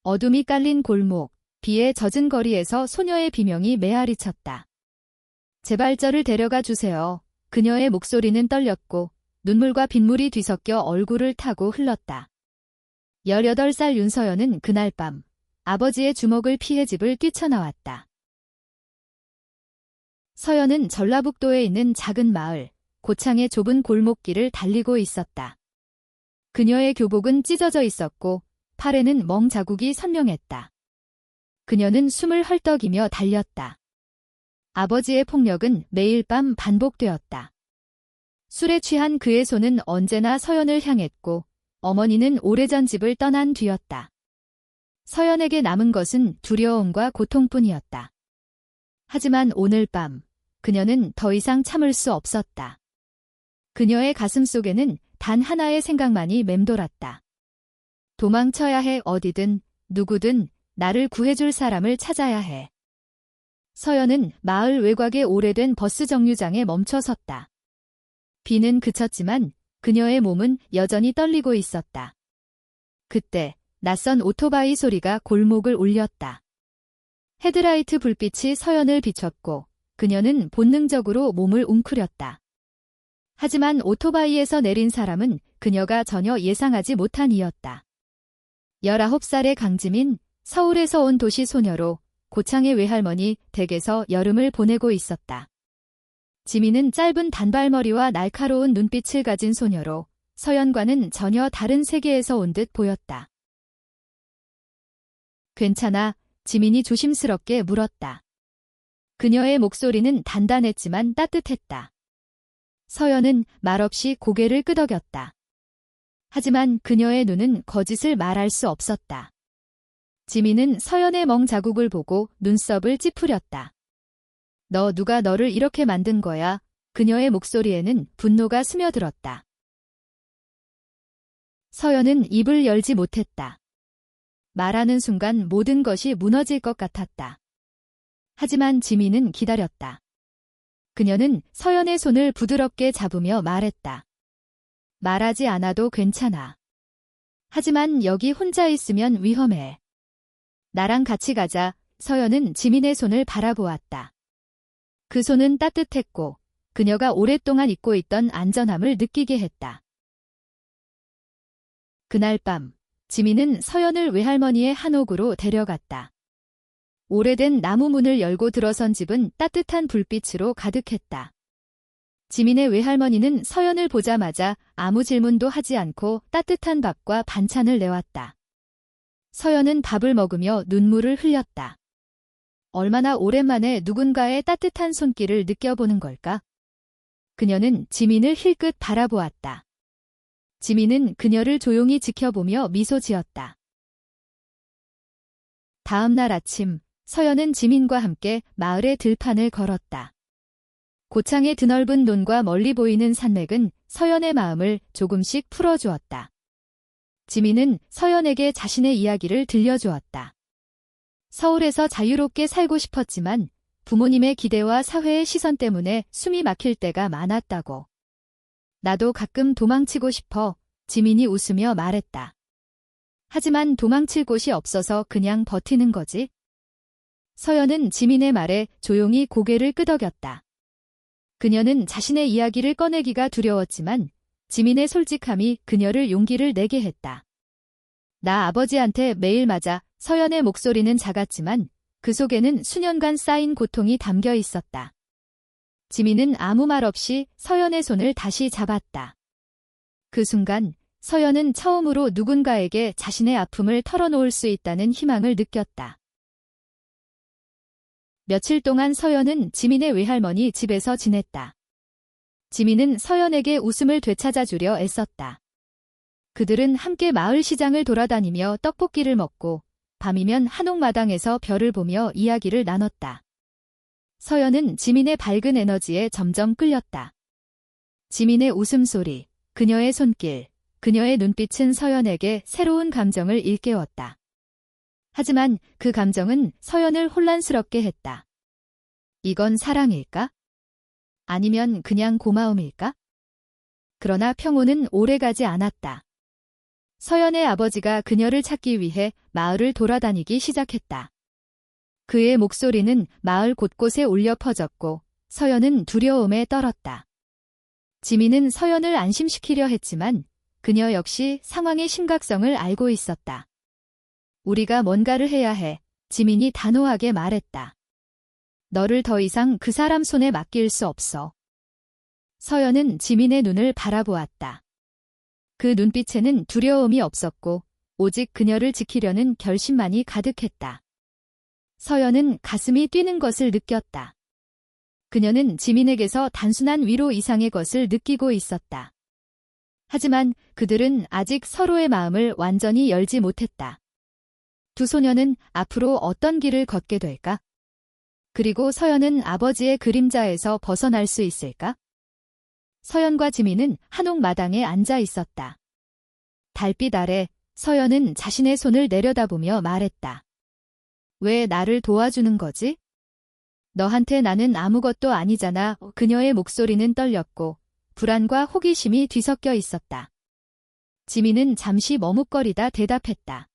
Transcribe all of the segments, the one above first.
어둠이 깔린 골목, 비에 젖은 거리에서 소녀의 비명이 메아리쳤다. 제발 저를 데려가 주세요. 그녀의 목소리는 떨렸고 눈물과 빗물이 뒤섞여 얼굴을 타고 흘렀다. 18살 윤서연은 그날 밤 아버지의 주먹을 피해 집을 뛰쳐나왔다. 서연은 전라북도에 있는 작은 마을, 고창의 좁은 골목길을 달리고 있었다. 그녀의 교복은 찢어져 있었고 팔에는 멍 자국이 선명했다. 그녀는 숨을 헐떡이며 달렸다. 아버지의 폭력은 매일 밤 반복되었다. 술에 취한 그의 손은 언제나 서연을 향했고 어머니는 오래전 집을 떠난 뒤였다. 서연에게 남은 것은 두려움과 고통뿐이었다. 하지만 오늘 밤 그녀는 더 이상 참을 수 없었다. 그녀의 가슴 속에는 단 하나의 생각만이 맴돌았다. 도망쳐야 해. 어디든 누구든 나를 구해줄 사람을 찾아야 해. 서연은 마을 외곽의 오래된 버스 정류장에 멈춰 섰다. 비는 그쳤지만 그녀의 몸은 여전히 떨리고 있었다. 그때 낯선 오토바이 소리가 골목을 울렸다. 헤드라이트 불빛이 서연을 비췄고 그녀는 본능적으로 몸을 웅크렸다. 하지만 오토바이에서 내린 사람은 그녀가 전혀 예상하지 못한 이였다. 19살의 강지민, 서울에서 온 도시 소녀로 고창의 외할머니 댁에서 여름을 보내고 있었다. 지민은 짧은 단발머리와 날카로운 눈빛을 가진 소녀로 서연과는 전혀 다른 세계에서 온 듯 보였다. 괜찮아? 지민이 조심스럽게 물었다. 그녀의 목소리는 단단했지만 따뜻했다. 서연은 말없이 고개를 끄덕였다. 하지만 그녀의 눈은 거짓을 말할 수 없었다. 지민은 서연의 멍 자국을 보고 눈썹을 찌푸렸다. 너 누가 너를 이렇게 만든 거야? 그녀의 목소리에는 분노가 스며들었다. 서연은 입을 열지 못했다. 말하는 순간 모든 것이 무너질 것 같았다. 하지만 지민은 기다렸다. 그녀는 서연의 손을 부드럽게 잡으며 말했다. 말하지 않아도 괜찮아. 하지만 여기 혼자 있으면 위험해. 나랑 같이 가자. 서연은 지민의 손을 바라보았다. 그 손은 따뜻했고 그녀가 오랫동안 잊고 있던 안전함을 느끼게 했다. 그날 밤 지민은 서연을 외할머니의 한옥으로 데려갔다. 오래된 나무 문을 열고 들어선 집은 따뜻한 불빛으로 가득했다. 지민의 외할머니는 서연을 보자마자 아무 질문도 하지 않고 따뜻한 밥과 반찬을 내왔다. 서연은 밥을 먹으며 눈물을 흘렸다. 얼마나 오랜만에 누군가의 따뜻한 손길을 느껴보는 걸까? 그녀는 지민을 힐끗 바라보았다. 지민은 그녀를 조용히 지켜보며 미소 지었다. 다음 날 아침, 서연은 지민과 함께 마을의 들판을 걸었다. 고창의 드넓은 논과 멀리 보이는 산맥은 서연의 마음을 조금씩 풀어주었다. 지민은 서연에게 자신의 이야기를 들려주었다. 서울에서 자유롭게 살고 싶었지만 부모님의 기대와 사회의 시선 때문에 숨이 막힐 때가 많았다고. 나도 가끔 도망치고 싶어. 지민이 웃으며 말했다. 하지만 도망칠 곳이 없어서 그냥 버티는 거지. 서연은 지민의 말에 조용히 고개를 끄덕였다. 그녀는 자신의 이야기를 꺼내기가 두려웠지만 지민의 솔직함이 그녀를 용기를 내게 했다. 나 아버지한테 매일 맞아. 서연의 목소리는 작았지만 그 속에는 수년간 쌓인 고통이 담겨 있었다. 지민은 아무 말 없이 서연의 손을 다시 잡았다. 그 순간 서연은 처음으로 누군가에게 자신의 아픔을 털어놓을 수 있다는 희망을 느꼈다. 며칠 동안 서연은 지민의 외할머니 집에서 지냈다. 지민은 서연에게 웃음을 되찾아주려 애썼다. 그들은 함께 마을 시장을 돌아다니며 떡볶이를 먹고 밤이면 한옥마당에서 별을 보며 이야기를 나눴다. 서연은 지민의 밝은 에너지에 점점 끌렸다. 지민의 웃음소리, 그녀의 손길, 그녀의 눈빛은 서연에게 새로운 감정을 일깨웠다. 하지만 그 감정은 서연을 혼란스럽게 했다. 이건 사랑일까? 아니면 그냥 고마움일까? 그러나 평온은 오래가지 않았다. 서연의 아버지가 그녀를 찾기 위해 마을을 돌아다니기 시작했다. 그의 목소리는 마을 곳곳에 울려 퍼졌고 서연은 두려움에 떨었다. 지민은 서연을 안심시키려 했지만 그녀 역시 상황의 심각성을 알고 있었다. 우리가 뭔가를 해야 해. 지민이 단호하게 말했다. 너를 더 이상 그 사람 손에 맡길 수 없어. 서연은 지민의 눈을 바라보았다. 그 눈빛에는 두려움이 없었고 오직 그녀를 지키려는 결심만이 가득했다. 서연은 가슴이 뛰는 것을 느꼈다. 그녀는 지민에게서 단순한 위로 이상의 것을 느끼고 있었다. 하지만 그들은 아직 서로의 마음을 완전히 열지 못했다. 두 소녀는 앞으로 어떤 길을 걷게 될까? 그리고 서연은 아버지의 그림자에서 벗어날 수 있을까? 서연과 지민은 한옥 마당에 앉아 있었다. 달빛 아래 서연은 자신의 손을 내려다보며 말했다. 왜 나를 도와주는 거지? 너한테 나는 아무것도 아니잖아. 그녀의 목소리는 떨렸고 불안과 호기심이 뒤섞여 있었다. 지민은 잠시 머뭇거리다 대답했다.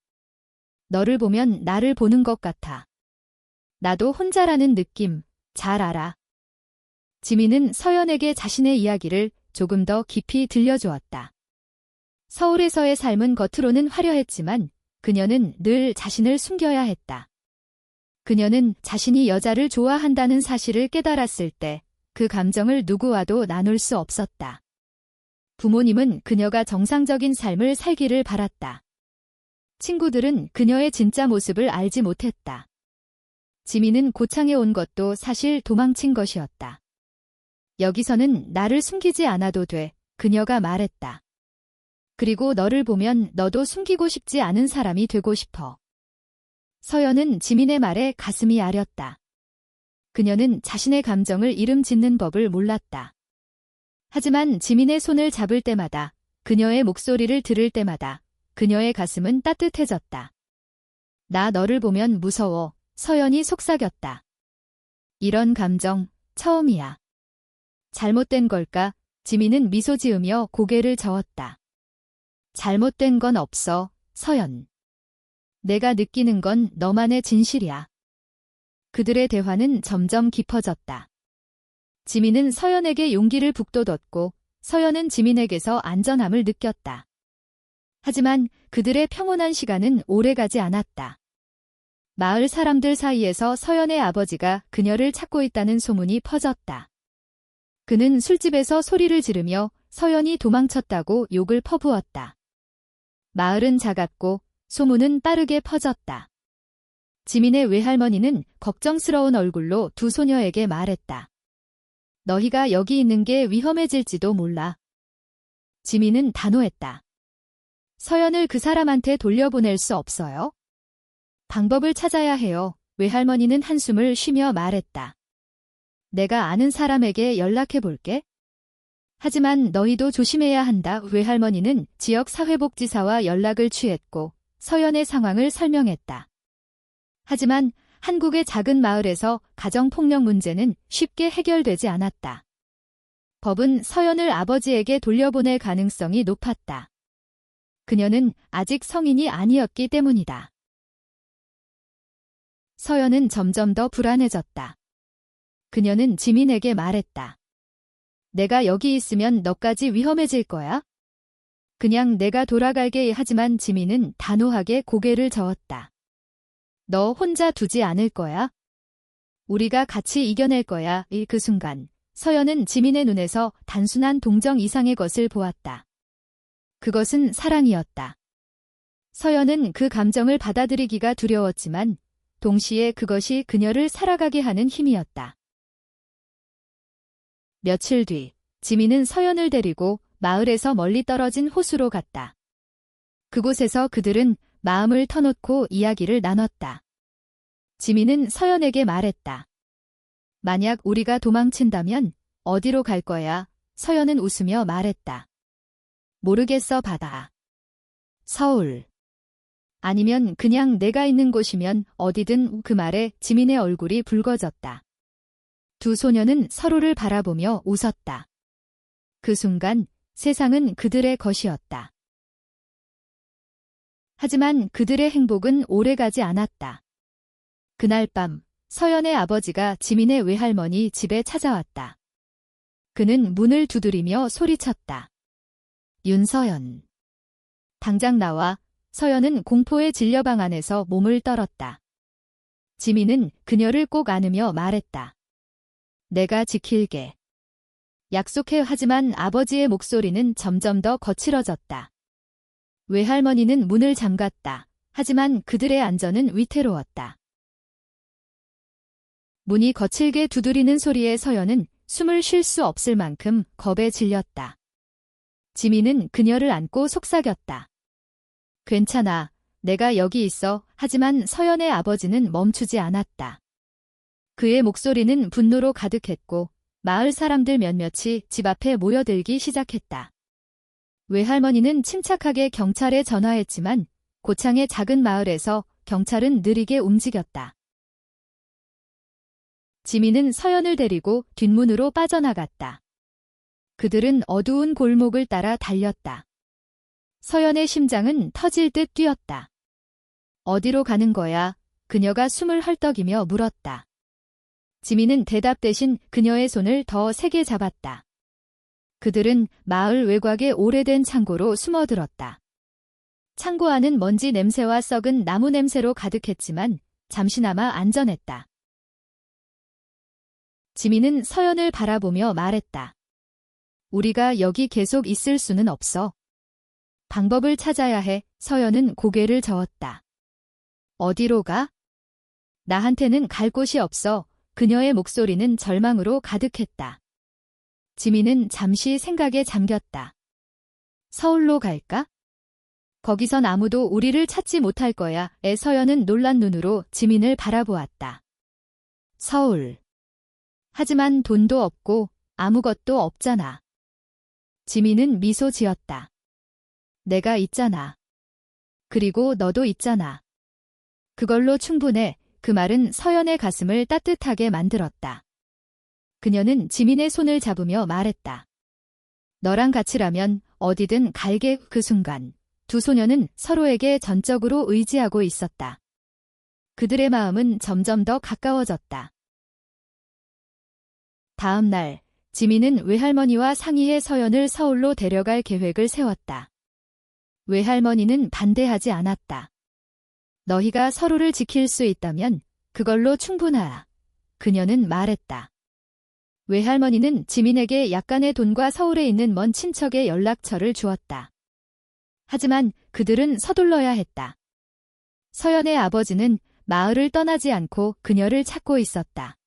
너를 보면 나를 보는 것 같아. 나도 혼자라는 느낌 잘 알아. 지민은 서연에게 자신의 이야기를 조금 더 깊이 들려주었다. 서울에서의 삶은 겉으로는 화려했지만 그녀는 늘 자신을 숨겨야 했다. 그녀는 자신이 여자를 좋아한다는 사실을 깨달았을 때 그 감정을 누구와도 나눌 수 없었다. 부모님은 그녀가 정상적인 삶을 살기를 바랐다. 친구들은 그녀의 진짜 모습을 알지 못했다. 지민은 고창에 온 것도 사실 도망친 것이었다. 여기서는 나를 숨기지 않아도 돼, 그녀가 말했다. 그리고 너를 보면 너도 숨기고 싶지 않은 사람이 되고 싶어. 서연은 지민의 말에 가슴이 아렸다. 그녀는 자신의 감정을 이름짓는 법을 몰랐다. 하지만 지민의 손을 잡을 때마다, 그녀의 목소리를 들을 때마다 그녀의 가슴은 따뜻해졌다. 나 너를 보면 무서워. 서연이 속삭였다. 이런 감정 처음이야. 잘못된 걸까? 지민은 미소 지으며 고개를 저었다. 잘못된 건 없어, 서연. 내가 느끼는 건 너만의 진실이야. 그들의 대화는 점점 깊어졌다. 지민은 서연에게 용기를 북돋웠고 서연은 지민에게서 안전함을 느꼈다. 하지만 그들의 평온한 시간은 오래가지 않았다. 마을 사람들 사이에서 서연의 아버지가 그녀를 찾고 있다는 소문이 퍼졌다. 그는 술집에서 소리를 지르며 서연이 도망쳤다고 욕을 퍼부었다. 마을은 작았고 소문은 빠르게 퍼졌다. 지민의 외할머니는 걱정스러운 얼굴로 두 소녀에게 말했다. 너희가 여기 있는 게 위험해질지도 몰라. 지민은 단호했다. 서연을 그 사람한테 돌려보낼 수 없어요? 방법을 찾아야 해요. 외할머니는 한숨을 쉬며 말했다. 내가 아는 사람에게 연락해 볼게. 하지만 너희도 조심해야 한다. 외할머니는 지역 사회복지사와 연락을 취했고 서연의 상황을 설명했다. 하지만 한국의 작은 마을에서 가정폭력 문제는 쉽게 해결되지 않았다. 법은 서연을 아버지에게 돌려보낼 가능성이 높았다. 그녀는 아직 성인이 아니었기 때문이다. 서연은 점점 더 불안해졌다. 그녀는 지민에게 말했다. 내가 여기 있으면 너까지 위험해질 거야? 그냥 내가 돌아갈게. 하지만 지민은 단호하게 고개를 저었다. 너 혼자 두지 않을 거야? 우리가 같이 이겨낼 거야. 그 순간 서연은 지민의 눈에서 단순한 동정 이상의 것을 보았다. 그것은 사랑이었다. 서연은 그 감정을 받아들이기가 두려웠지만 동시에 그것이 그녀를 살아가게 하는 힘이었다. 며칠 뒤 지민은 서연을 데리고 마을에서 멀리 떨어진 호수로 갔다. 그곳에서 그들은 마음을 터놓고 이야기를 나눴다. 지민은 서연에게 말했다. 만약 우리가 도망친다면 어디로 갈 거야? 서연은 웃으며 말했다. 모르겠어. 바다. 서울. 아니면 그냥 내가 있는 곳이면 어디든. 그 말에 지민의 얼굴이 붉어졌다. 두 소녀는 서로를 바라보며 웃었다. 그 순간 세상은 그들의 것이었다. 하지만 그들의 행복은 오래가지 않았다. 그날 밤 서연의 아버지가 지민의 외할머니 집에 찾아왔다. 그는 문을 두드리며 소리쳤다. 윤서연. 당장 나와. 서연은 공포에 질려 방 안에서 몸을 떨었다. 지민은 그녀를 꼭 안으며 말했다. 내가 지킬게. 약속해. 하지만 아버지의 목소리는 점점 더 거칠어졌다. 외할머니는 문을 잠갔다. 하지만 그들의 안전은 위태로웠다. 문이 거칠게 두드리는 소리에 서연은 숨을 쉴 수 없을 만큼 겁에 질렸다. 지민은 그녀를 안고 속삭였다. 괜찮아. 내가 여기 있어. 하지만 서연의 아버지는 멈추지 않았다. 그의 목소리는 분노로 가득했고 마을 사람들 몇몇이 집 앞에 모여들기 시작했다. 외할머니는 침착하게 경찰에 전화했지만 고창의 작은 마을에서 경찰은 느리게 움직였다. 지민은 서연을 데리고 뒷문으로 빠져나갔다. 그들은 어두운 골목을 따라 달렸다. 서연의 심장은 터질 듯 뛰었다. 어디로 가는 거야? 그녀가 숨을 헐떡이며 물었다. 지민은 대답 대신 그녀의 손을 더 세게 잡았다. 그들은 마을 외곽의 오래된 창고로 숨어들었다. 창고 안은 먼지 냄새와 썩은 나무 냄새로 가득했지만 잠시나마 안전했다. 지민은 서연을 바라보며 말했다. 우리가 여기 계속 있을 수는 없어. 방법을 찾아야 해. 서연은 고개를 저었다. 어디로 가? 나한테는 갈 곳이 없어. 그녀의 목소리는 절망으로 가득했다. 지민은 잠시 생각에 잠겼다. 서울로 갈까? 거기선 아무도 우리를 찾지 못할 거야. 서연은 놀란 눈으로 지민을 바라보았다. 서울. 하지만 돈도 없고 아무것도 없잖아. 지민은 미소 지었다. 내가 있잖아. 그리고 너도 있잖아. 그걸로 충분해. 그 말은 서연의 가슴을 따뜻하게 만들었다. 그녀는 지민의 손을 잡으며 말했다. 너랑 같이라면 어디든 갈게. 그 순간 두 소녀는 서로에게 전적으로 의지하고 있었다. 그들의 마음은 점점 더 가까워졌다. 다음 날 지민은 외할머니와 상의해 서연을 서울로 데려갈 계획을 세웠다. 외할머니는 반대하지 않았다. 너희가 서로를 지킬 수 있다면 그걸로 충분하다. 그녀는 말했다. 외할머니는 지민에게 약간의 돈과 서울에 있는 먼 친척의 연락처를 주었다. 하지만 그들은 서둘러야 했다. 서연의 아버지는 마을을 떠나지 않고 그녀를 찾고 있었다.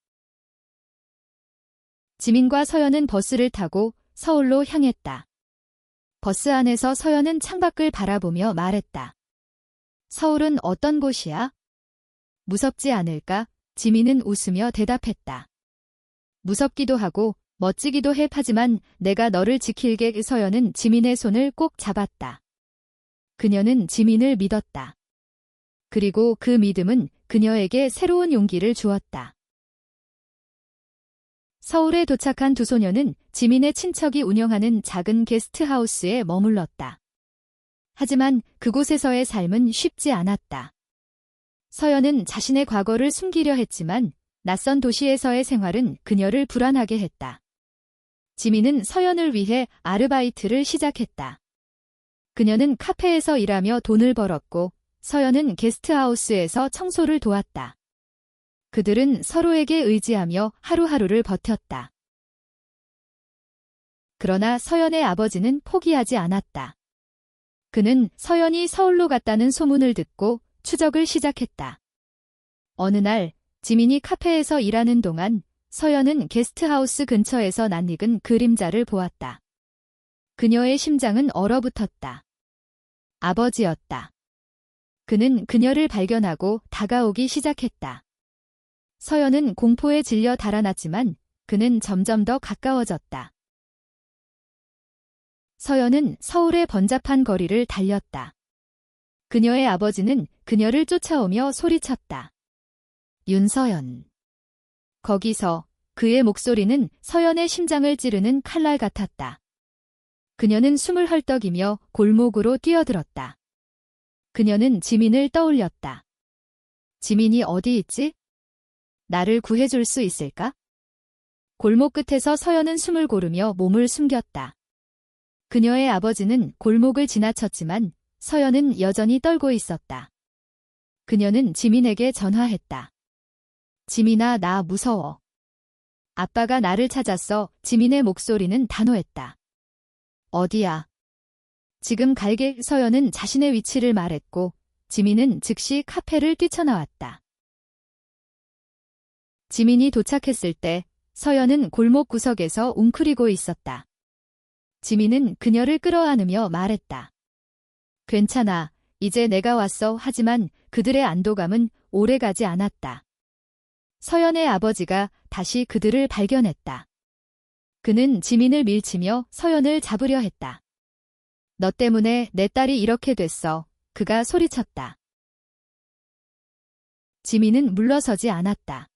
지민과 서연은 버스를 타고 서울로 향했다. 버스 안에서 서연은 창밖을 바라보며 말했다. 서울은 어떤 곳이야? 무섭지 않을까? 지민은 웃으며 대답했다. 무섭기도 하고 멋지기도 해. 하지만 내가 너를 지킬게. 서연은 지민의 손을 꼭 잡았다. 그녀는 지민을 믿었다. 그리고 그 믿음은 그녀에게 새로운 용기를 주었다. 서울에 도착한 두 소녀는 지민의 친척이 운영하는 작은 게스트하우스에 머물렀다. 하지만 그곳에서의 삶은 쉽지 않았다. 서연은 자신의 과거를 숨기려 했지만 낯선 도시에서의 생활은 그녀를 불안하게 했다. 지민은 서연을 위해 아르바이트를 시작했다. 그녀는 카페에서 일하며 돈을 벌었고 서연은 게스트하우스에서 청소를 도왔다. 그들은 서로에게 의지하며 하루하루를 버텼다. 그러나 서연의 아버지는 포기하지 않았다. 그는 서연이 서울로 갔다는 소문을 듣고 추적을 시작했다. 어느 날 지민이 카페에서 일하는 동안 서연은 게스트하우스 근처에서 낯익은 그림자를 보았다. 그녀의 심장은 얼어붙었다. 아버지였다. 그는 그녀를 발견하고 다가오기 시작했다. 서연은 공포에 질려 달아났지만 그는 점점 더 가까워졌다. 서연은 서울의 번잡한 거리를 달렸다. 그녀의 아버지는 그녀를 쫓아오며 소리쳤다. 윤서연. 거기서 그의 목소리는 서연의 심장을 찌르는 칼날 같았다. 그녀는 숨을 헐떡이며 골목으로 뛰어들었다. 그녀는 지민을 떠올렸다. 지민이 어디 있지? 나를 구해줄 수 있을까? 골목 끝에서 서연은 숨을 고르며 몸을 숨겼다. 그녀의 아버지는 골목을 지나쳤지만 서연은 여전히 떨고 있었다. 그녀는 지민에게 전화했다. 지민아, 나 무서워. 아빠가 나를 찾았어. 지민의 목소리는 단호했다. 어디야? 지금 갈게. 서연은 자신의 위치를 말했고 지민은 즉시 카페를 뛰쳐나왔다. 지민이 도착했을 때 서연은 골목 구석에서 웅크리고 있었다. 지민은 그녀를 끌어안으며 말했다. 괜찮아. 이제 내가 왔어. 하지만 그들의 안도감은 오래가지 않았다. 서연의 아버지가 다시 그들을 발견했다. 그는 지민을 밀치며 서연을 잡으려 했다. 너 때문에 내 딸이 이렇게 됐어. 그가 소리쳤다. 지민은 물러서지 않았다.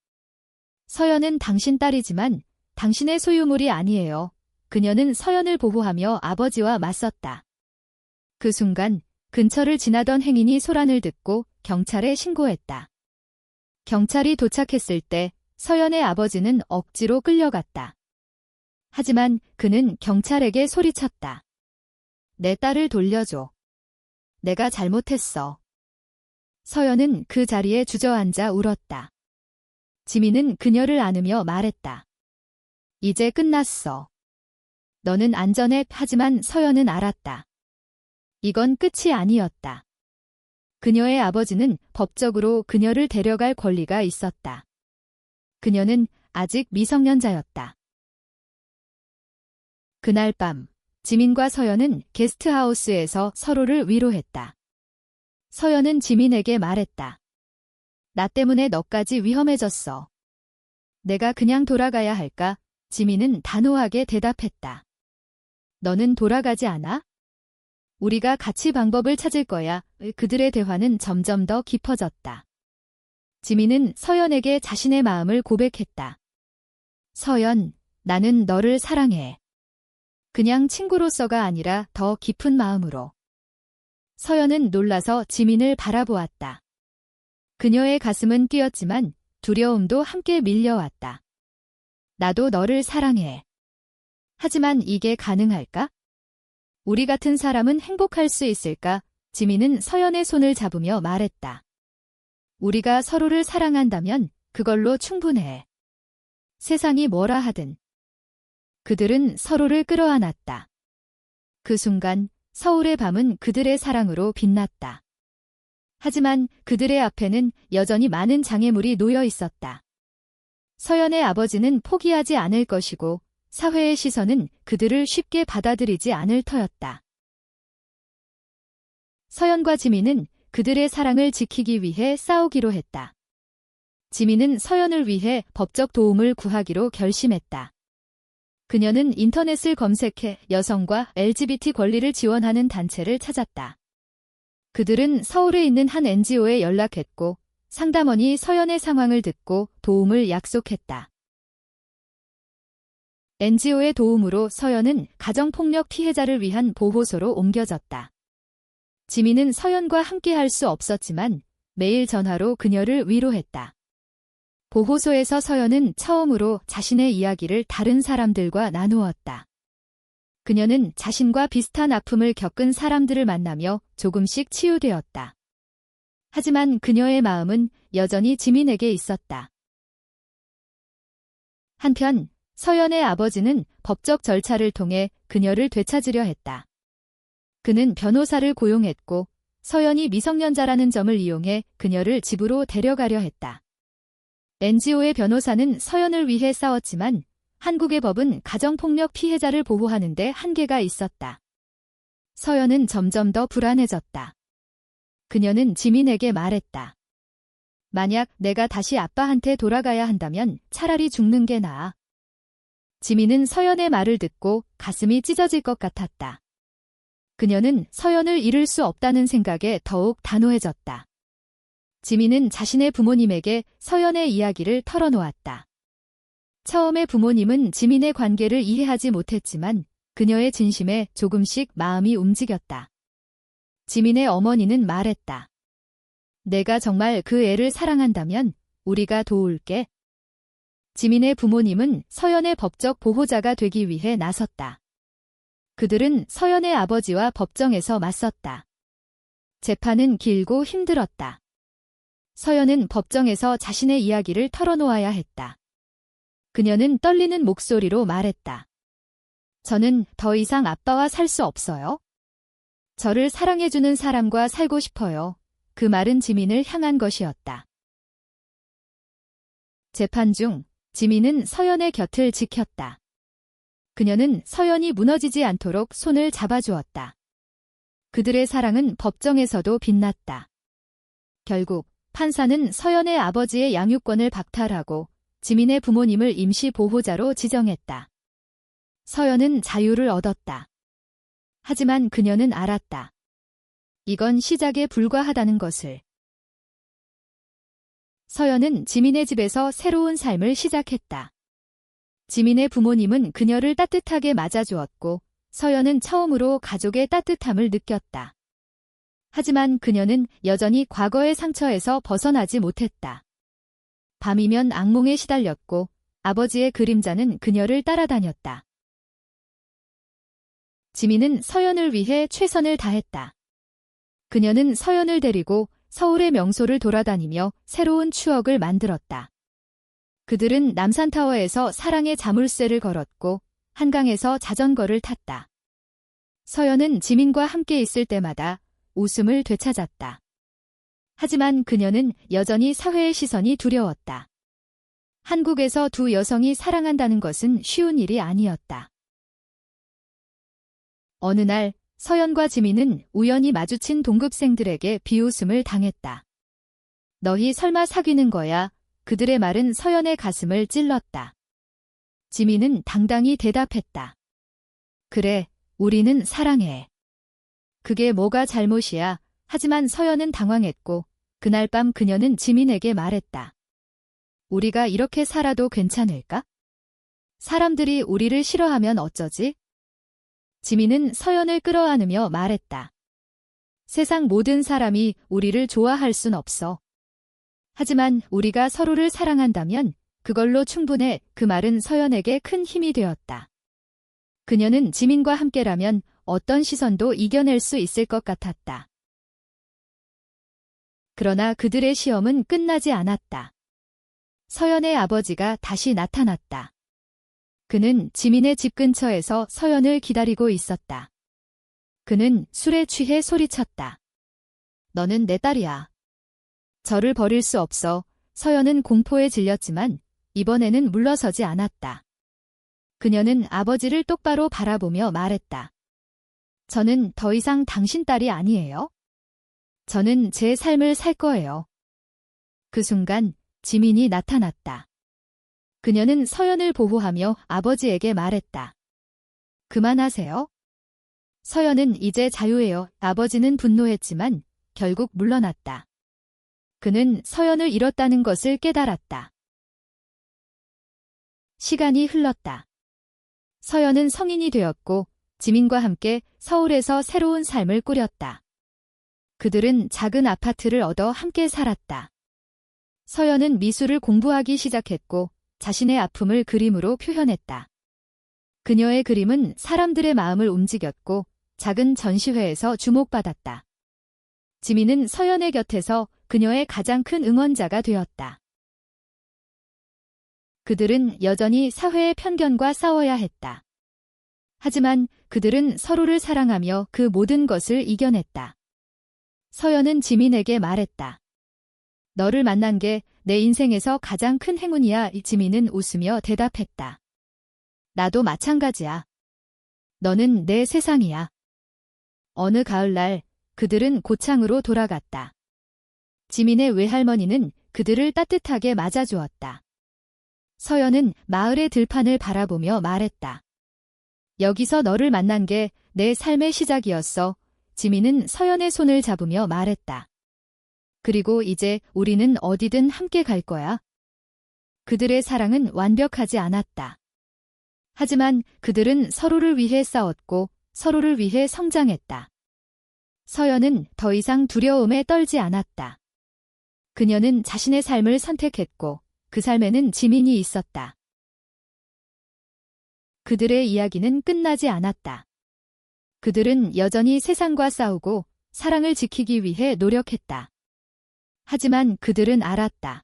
서연은 당신 딸이지만 당신의 소유물이 아니에요. 그녀는 서연을 보호하며 아버지와 맞섰다. 그 순간 근처를 지나던 행인이 소란을 듣고 경찰에 신고했다. 경찰이 도착했을 때 서연의 아버지는 억지로 끌려갔다. 하지만 그는 경찰에게 소리쳤다. 내 딸을 돌려줘. 내가 잘못했어. 서연은 그 자리에 주저앉아 울었다. 지민은 그녀를 안으며 말했다. 이제 끝났어. 너는 안전해. 하지만 서연은 알았다. 이건 끝이 아니었다. 그녀의 아버지는 법적으로 그녀를 데려갈 권리가 있었다. 그녀는 아직 미성년자였다. 그날 밤, 지민과 서연은 게스트하우스에서 서로를 위로했다. 서연은 지민에게 말했다. 나 때문에 너까지 위험해졌어. 내가 그냥 돌아가야 할까? 지민은 단호하게 대답했다. 너는 돌아가지 않아? 우리가 같이 방법을 찾을 거야. 그들의 대화는 점점 더 깊어졌다. 지민은 서연에게 자신의 마음을 고백했다. 서연, 나는 너를 사랑해. 그냥 친구로서가 아니라 더 깊은 마음으로. 서연은 놀라서 지민을 바라보았다. 그녀의 가슴은 뛰었지만 두려움도 함께 밀려왔다. 나도 너를 사랑해. 하지만 이게 가능할까? 우리 같은 사람은 행복할 수 있을까? 지민은 서연의 손을 잡으며 말했다. 우리가 서로를 사랑한다면 그걸로 충분해. 세상이 뭐라 하든. 그들은 서로를 끌어안았다. 그 순간 서울의 밤은 그들의 사랑으로 빛났다. 하지만 그들의 앞에는 여전히 많은 장애물이 놓여 있었다. 서연의 아버지는 포기하지 않을 것이고 사회의 시선은 그들을 쉽게 받아들이지 않을 터였다. 서연과 지민은 그들의 사랑을 지키기 위해 싸우기로 했다. 지민은 서연을 위해 법적 도움을 구하기로 결심했다. 그녀는 인터넷을 검색해 여성과 LGBT 권리를 지원하는 단체를 찾았다. 그들은 서울에 있는 한 NGO에 연락했고 상담원이 서연의 상황을 듣고 도움을 약속했다. NGO의 도움으로 서연은 가정폭력 피해자를 위한 보호소로 옮겨졌다. 지민은 서연과 함께할 수 없었지만 매일 전화로 그녀를 위로했다. 보호소에서 서연은 처음으로 자신의 이야기를 다른 사람들과 나누었다. 그녀는 자신과 비슷한 아픔을 겪은 사람들을 만나며 조금씩 치유되었다. 하지만 그녀의 마음은 여전히 지민에게 있었다. 한편 서연의 아버지는 법적 절차를 통해 그녀를 되찾으려 했다. 그는 변호사를 고용했고 서연이 미성년자라는 점을 이용해 그녀를 집으로 데려가려 했다. NGO의 변호사는 서연을 위해 싸웠지만 한국의 법은 가정폭력 피해자를 보호하는 데 한계가 있었다. 서연은 점점 더 불안해졌다. 그녀는 지민에게 말했다. 만약 내가 다시 아빠한테 돌아가야 한다면 차라리 죽는 게 나아. 지민은 서연의 말을 듣고 가슴이 찢어질 것 같았다. 그녀는 서연을 잃을 수 없다는 생각에 더욱 단호해졌다. 지민은 자신의 부모님에게 서연의 이야기를 털어놓았다. 처음에 부모님은 지민의 관계를 이해하지 못했지만 그녀의 진심에 조금씩 마음이 움직였다. 지민의 어머니는 말했다. 내가 정말 그 애를 사랑한다면 우리가 도울게. 지민의 부모님은 서연의 법적 보호자가 되기 위해 나섰다. 그들은 서연의 아버지와 법정에서 맞섰다. 재판은 길고 힘들었다. 서연은 법정에서 자신의 이야기를 털어놓아야 했다. 그녀는 떨리는 목소리로 말했다. 저는 더 이상 아빠와 살 수 없어요. 저를 사랑해주는 사람과 살고 싶어요. 그 말은 지민을 향한 것이었다. 재판 중 지민은 서연의 곁을 지켰다. 그녀는 서연이 무너지지 않도록 손을 잡아주었다. 그들의 사랑은 법정에서도 빛났다. 결국 판사는 서연의 아버지의 양육권을 박탈하고 지민의 부모님을 임시 보호자로 지정했다. 서연은 자유를 얻었다. 하지만 그녀는 알았다. 이건 시작에 불과하다는 것을. 서연은 지민의 집에서 새로운 삶을 시작했다. 지민의 부모님은 그녀를 따뜻하게 맞아주었고 서연은 처음으로 가족의 따뜻함을 느꼈다. 하지만 그녀는 여전히 과거의 상처에서 벗어나지 못했다. 밤이면 악몽에 시달렸고 아버지의 그림자는 그녀를 따라다녔다. 지민은 서연을 위해 최선을 다했다. 그녀는 서연을 데리고 서울의 명소를 돌아다니며 새로운 추억을 만들었다. 그들은 남산타워에서 사랑의 자물쇠를 걸었고 한강에서 자전거를 탔다. 서연은 지민과 함께 있을 때마다 웃음을 되찾았다. 하지만 그녀는 여전히 사회의 시선이 두려웠다. 한국에서 두 여성이 사랑한다는 것은 쉬운 일이 아니었다. 어느 날 서연과 지민은 우연히 마주친 동급생들에게 비웃음을 당했다. 너희 설마 사귀는 거야? 그들의 말은 서연의 가슴을 찔렀다. 지민은 당당히 대답했다. 그래, 우리는 사랑해. 그게 뭐가 잘못이야? 하지만 서연은 당황했고 그날 밤 그녀는 지민에게 말했다. 우리가 이렇게 살아도 괜찮을까? 사람들이 우리를 싫어하면 어쩌지? 지민은 서연을 끌어안으며 말했다. 세상 모든 사람이 우리를 좋아할 순 없어. 하지만 우리가 서로를 사랑한다면 그걸로 충분해. 그 말은 서연에게 큰 힘이 되었다. 그녀는 지민과 함께라면 어떤 시선도 이겨낼 수 있을 것 같았다. 그러나 그들의 시험은 끝나지 않았다. 서연의 아버지가 다시 나타났다. 그는 지민의 집 근처에서 서연을 기다리고 있었다. 그는 술에 취해 소리쳤다. 너는 내 딸이야. 저를 버릴 수 없어. 서연은 공포에 질렸지만 이번에는 물러서지 않았다. 그녀는 아버지를 똑바로 바라보며 말했다. 저는 더 이상 당신 딸이 아니에요. 저는 제 삶을 살 거예요. 그 순간 지민이 나타났다. 그녀는 서연을 보호하며 아버지에게 말했다. 그만하세요. 서연은 이제 자유예요. 아버지는 분노했지만 결국 물러났다. 그는 서연을 잃었다는 것을 깨달았다. 시간이 흘렀다. 서연은 성인이 되었고 지민과 함께 서울에서 새로운 삶을 꾸렸다. 그들은 작은 아파트를 얻어 함께 살았다. 서연은 미술을 공부하기 시작했고 자신의 아픔을 그림으로 표현했다. 그녀의 그림은 사람들의 마음을 움직였고 작은 전시회에서 주목받았다. 지민은 서연의 곁에서 그녀의 가장 큰 응원자가 되었다. 그들은 여전히 사회의 편견과 싸워야 했다. 하지만 그들은 서로를 사랑하며 그 모든 것을 이겨냈다. 서연은 지민에게 말했다. 너를 만난 게 내 인생에서 가장 큰 행운이야. 지민은 웃으며 대답했다. 나도 마찬가지야. 너는 내 세상이야. 어느 가을날 그들은 고창으로 돌아갔다. 지민의 외할머니는 그들을 따뜻하게 맞아주었다. 서연은 마을의 들판을 바라보며 말했다. 여기서 너를 만난 게 내 삶의 시작이었어. 지민은 서연의 손을 잡으며 말했다. 그리고 이제 우리는 어디든 함께 갈 거야. 그들의 사랑은 완벽하지 않았다. 하지만 그들은 서로를 위해 싸웠고 서로를 위해 성장했다. 서연은 더 이상 두려움에 떨지 않았다. 그녀는 자신의 삶을 선택했고 그 삶에는 지민이 있었다. 그들의 이야기는 끝나지 않았다. 그들은 여전히 세상과 싸우고 사랑을 지키기 위해 노력했다. 하지만 그들은 알았다.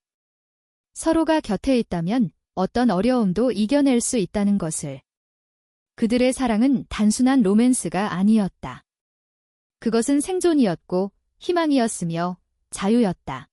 서로가 곁에 있다면 어떤 어려움도 이겨낼 수 있다는 것을. 그들의 사랑은 단순한 로맨스가 아니었다. 그것은 생존이었고 희망이었으며 자유였다.